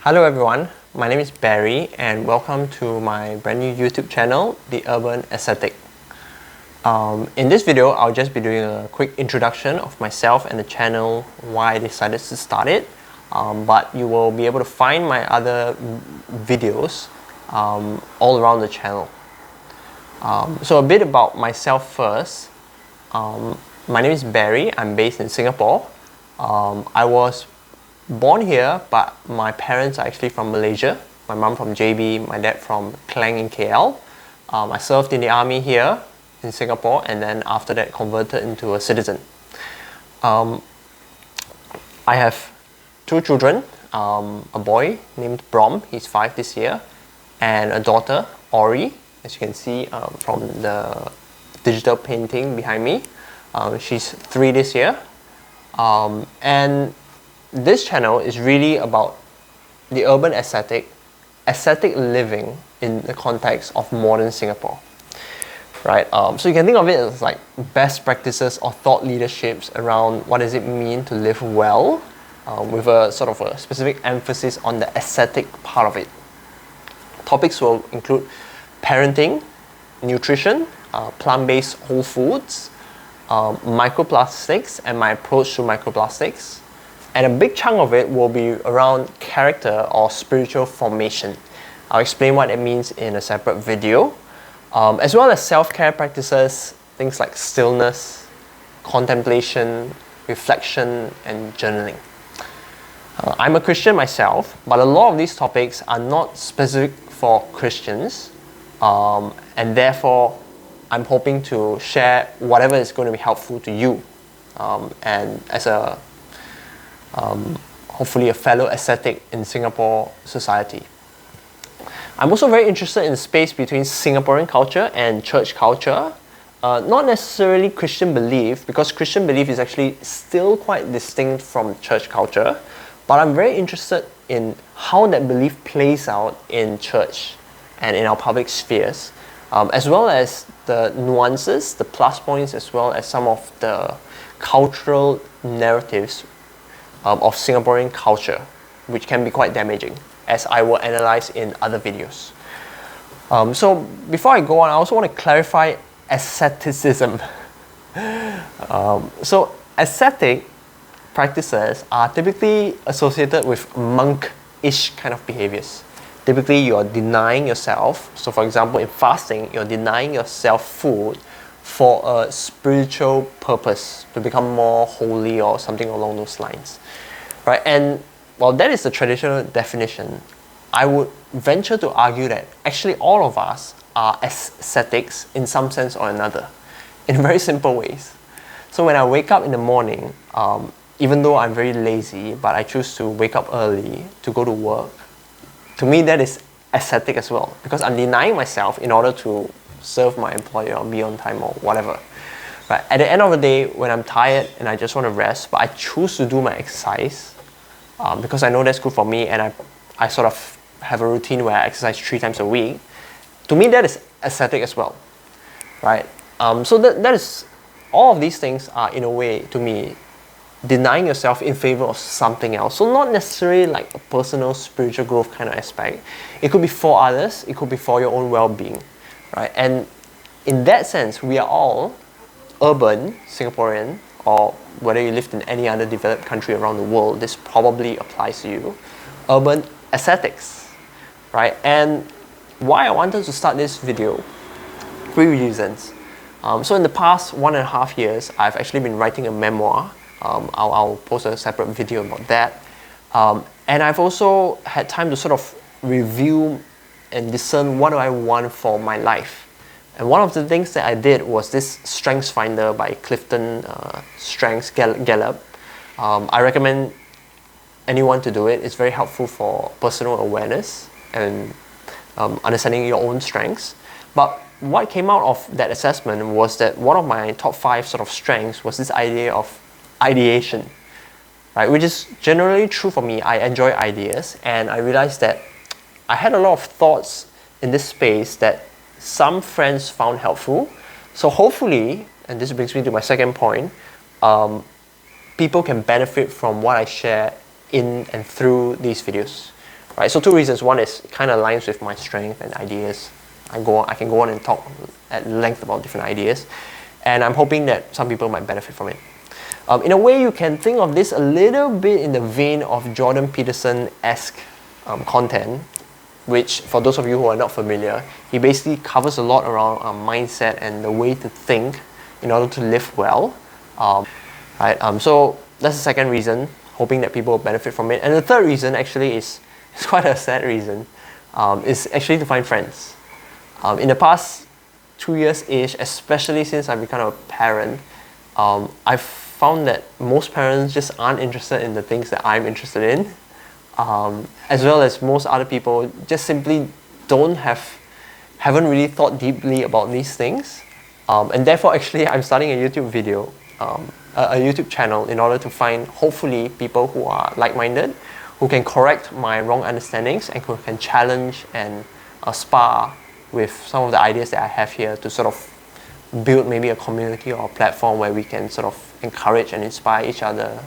Hello everyone, my name is Barry and welcome to my brand new YouTube channel, The Urban Ascetic. In this video, I'll just be doing a quick introduction of myself and the channel, why I decided to start it. But you will be able to find my other videos all around the channel. So a bit about myself first. My name is Barry, I'm based in Singapore. I was born here, but my parents are actually from Malaysia. My mum from JB, my dad from Klang in KL. I served in the army here in Singapore and then after that converted into a citizen. I have two children, a boy named Brom, he's 5 this year, and a daughter, Ori, as you can see from the digital painting behind me. She's 3 this year. And this channel is really about the urban ascetic living in the context of modern Singapore, right? So you can think of it as like best practices or thought leaderships around what does it mean to live well, with a sort of a specific emphasis on the ascetic part of it. Topics will include parenting, nutrition, plant-based whole foods, microplastics and my approach to microplastics. And a big chunk of it will be around character or spiritual formation. I'll explain what it means in a separate video, as well as self-care practices, things like stillness, contemplation, reflection, and journaling. I'm a Christian myself, but a lot of these topics are not specific for Christians, and therefore I'm hoping to share whatever is going to be helpful to you, and as a hopefully a fellow ascetic in Singapore society. I'm also very interested in the space between Singaporean culture and church culture. Not necessarily Christian belief, because Christian belief is actually still quite distinct from church culture, but I'm very interested in how that belief plays out in church and in our public spheres, as well as the nuances, the plus points, as well as some of the cultural narratives of Singaporean culture, which can be quite damaging, as I will analyze in other videos. So before I go on, I also want to clarify asceticism. So ascetic practices are typically associated with monk-ish kind of behaviors. Typically, you're denying yourself. So for example, in fasting, you're denying yourself food for a spiritual purpose, to become more holy or something along those lines, right? And while that is the traditional definition, I would venture to argue that actually all of us are ascetics in some sense or another, in very simple ways. So when I wake up in the morning, even though I'm very lazy, but I choose to wake up early to go to work, to me that is ascetic as well, because I'm denying myself in order to serve my employer or be on time or whatever. But at the end of the day, when I'm tired and I just want to rest, but I choose to do my exercise because I know that's good for me, and I sort of have a routine where I exercise 3 times a week, to me that is ascetic as well, right? So that is, all of these things are in a way, to me, denying yourself in favor of something else. So not necessarily like a personal spiritual growth kind of aspect. It could be for others, it could be for your own well-being. Right? And in that sense, we are all urban Singaporean, or whether you lived in any other developed country around the world, this probably applies to you, urban ascetics, right? And why I wanted to start this video, 3 reasons. So in the past 1.5 years, I've actually been writing a memoir. I'll post a separate video about that. And I've also had time to sort of review and discern what do I want for my life. And one of the things that I did was this Strengths Finder by Clifton Strengths Gallup. I recommend anyone to do it. It's very helpful for personal awareness and understanding your own strengths. But what came out of that assessment was that one of my top 5 sort of strengths was this idea of ideation, right? Which is generally true for me. I enjoy ideas, and I realized that I had a lot of thoughts in this space that some friends found helpful. So hopefully, and this brings me to my second point, people can benefit from what I share in and through these videos. right? So two reasons. One is it kind of aligns with my strength and ideas. I can go on and talk at length about different ideas, and I'm hoping that some people might benefit from it. In a way, you can think of this a little bit in the vein of Jordan Peterson-esque content, which, for those of you who are not familiar, he basically covers a lot around mindset and the way to think in order to live well. So that's the second reason, hoping that people will benefit from it. And the third reason actually is quite a sad reason, is actually to find friends. In the past 2 years-ish, especially since I've become a parent, I've found that most parents just aren't interested in the things that I'm interested in, as well as most other people just simply haven't really thought deeply about these things, and therefore actually I'm starting a YouTube video, a YouTube channel, in order to find hopefully people who are like-minded, who can correct my wrong understandings and who can challenge and spar with some of the ideas that I have here to sort of build maybe a community or a platform where we can sort of encourage and inspire each other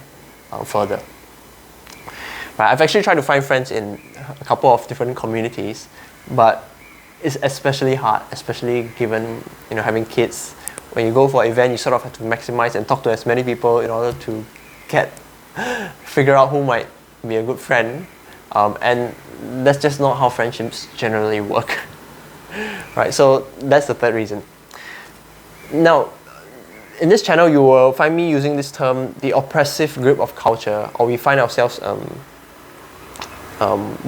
further. Right, I've actually tried to find friends in a couple of different communities, but it's especially hard, especially given having kids. When you go for an event, you sort of have to maximize and talk to as many people in order to figure out who might be a good friend, and that's just not how friendships generally work. Right, so that's the third reason. Now, in this channel, you will find me using this term, the oppressive grip of culture, or we find ourselves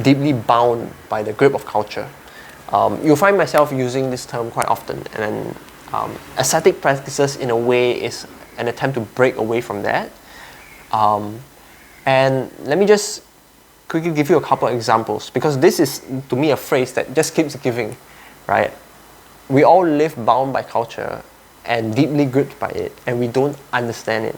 deeply bound by the grip of culture. You'll find myself using this term quite often, and ascetic practices in a way is an attempt to break away from that. And let me just quickly give you a couple of examples, because this is, to me, a phrase that just keeps giving, right? We all live bound by culture and deeply gripped by it, and we don't understand it,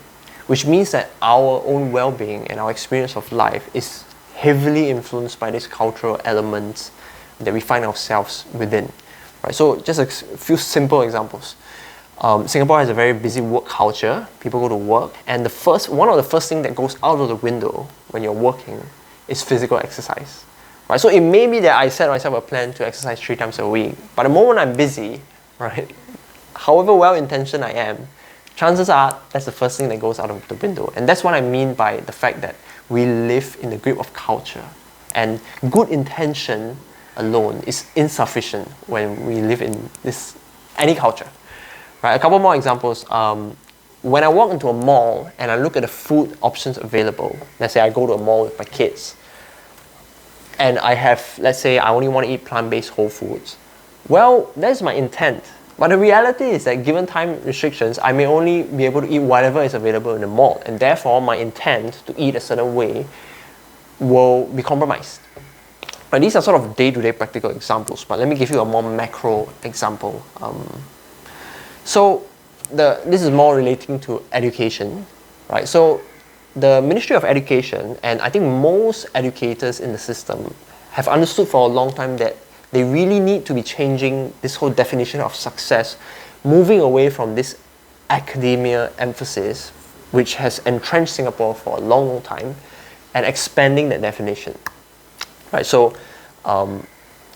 which means that our own well-being and our experience of life is heavily influenced by these cultural elements that we find ourselves within. Right? So just a few simple examples. Singapore has a very busy work culture. People go to work, and one of the first things that goes out of the window when you're working is physical exercise. Right? So it may be that I set myself a plan to exercise 3 times a week, but the moment I'm busy, right, however well-intentioned I am, chances are that's the first thing that goes out of the window. And that's what I mean by the fact that we live in the grip of culture. And good intention alone is insufficient when we live in any culture. Right? A couple more examples. When I walk into a mall and I look at the food options available, let's say I go to a mall with my kids, and let's say I only want to eat plant-based whole foods. Well, that's my intent. But the reality is that given time restrictions, I may only be able to eat whatever is available in the mall, and therefore my intent to eat a certain way will be compromised. But these are sort of day-to-day practical examples, but let me give you a more macro example. This is more relating to education, right? So the Ministry of Education, and I think most educators in the system, have understood for a long time that they really need to be changing this whole definition of success, moving away from this academia emphasis, which has entrenched Singapore for a long, long time, and expanding that definition. Right, so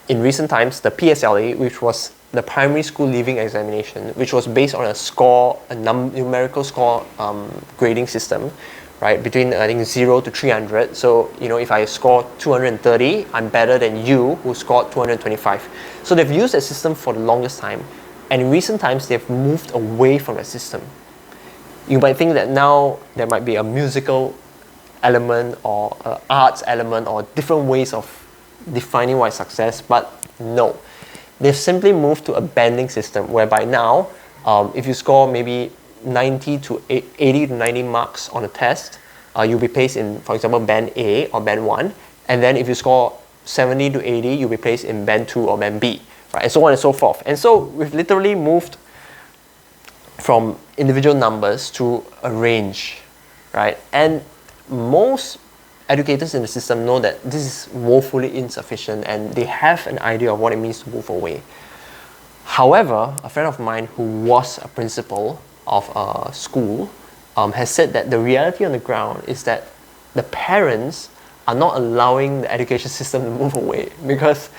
in recent times, the PSLE, which was the primary school leaving examination, which was based on a numerical score grading system, right, between I think 0 to 300. So if I score 230, I'm better than you who scored 225. So they've used that system for the longest time, and in recent times they've moved away from that system. You might think that now there might be a musical element or an arts element or different ways of defining what is success, but no. They've simply moved to a banding system whereby now, if you score maybe 80 to 90 marks on a test, you'll be placed in, for example, band A or band 1, and then if you score 70 to 80, you'll be placed in band 2 or band B, right, and so on and so forth. And so we've literally moved from individual numbers to a range, right? And most educators in the system know that this is woefully insufficient, and they have an idea of what it means to move away. However, a friend of mine who was a principal of a school has said that the reality on the ground is that the parents are not allowing the education system to move away, because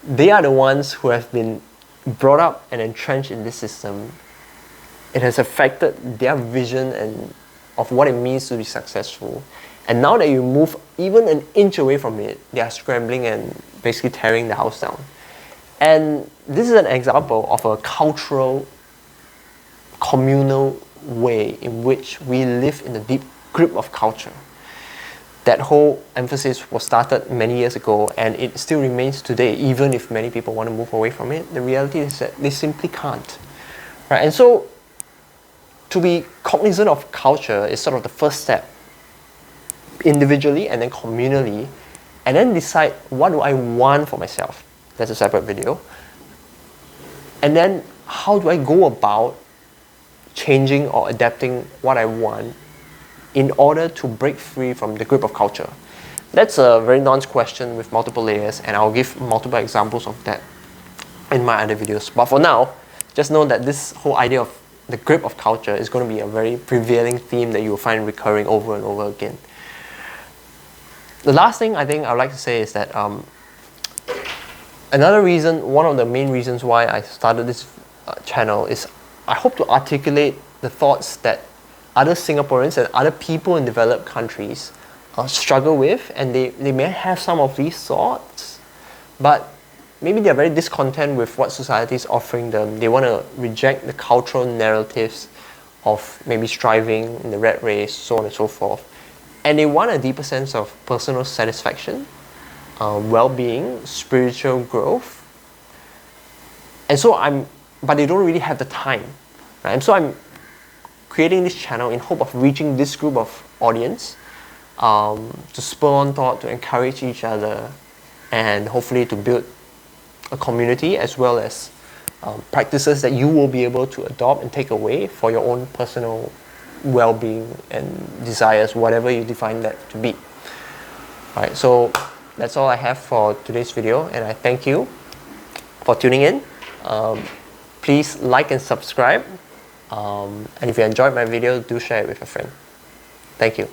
they are the ones who have been brought up and entrenched in this system. It has affected their vision and of what it means to be successful. And now that you move even an inch away from it, they are scrambling and basically tearing the house down. And this is an example of a cultural, communal way in which we live in the deep grip of culture. That whole emphasis was started many years ago, and it still remains today, even if many people want to move away from it. The reality is that they simply can't. Right? And so, to be cognizant of culture is sort of the first step, individually and then communally, and then decide what do I want for myself. That's a separate video. And then how do I go about changing or adapting what I want in order to break free from the grip of culture? That's a very nuanced question with multiple layers, and I'll give multiple examples of that in my other videos. But for now, just know that this whole idea of the grip of culture is going to be a very prevailing theme that you'll find recurring over and over again. The last thing I think I'd like to say is that another reason, one of the main reasons why I started this channel is I hope to articulate the thoughts that other Singaporeans and other people in developed countries struggle with, and they may have some of these thoughts, but maybe they're very discontent with what society is offering them. They want to reject the cultural narratives of maybe striving in the rat race, so on and so forth. And they want a deeper sense of personal satisfaction, well-being, spiritual growth. And so but they don't really have the time. Right? And so I'm creating this channel in hope of reaching this group of audience, to spur on thought, to encourage each other, and hopefully to build a community as well as practices that you will be able to adopt and take away for your own personal well-being and desires, whatever you define that to be. Alright, so that's all I have for today's video, and I thank you for tuning in. Please like and subscribe, and if you enjoyed my video, do share it with a friend. Thank you.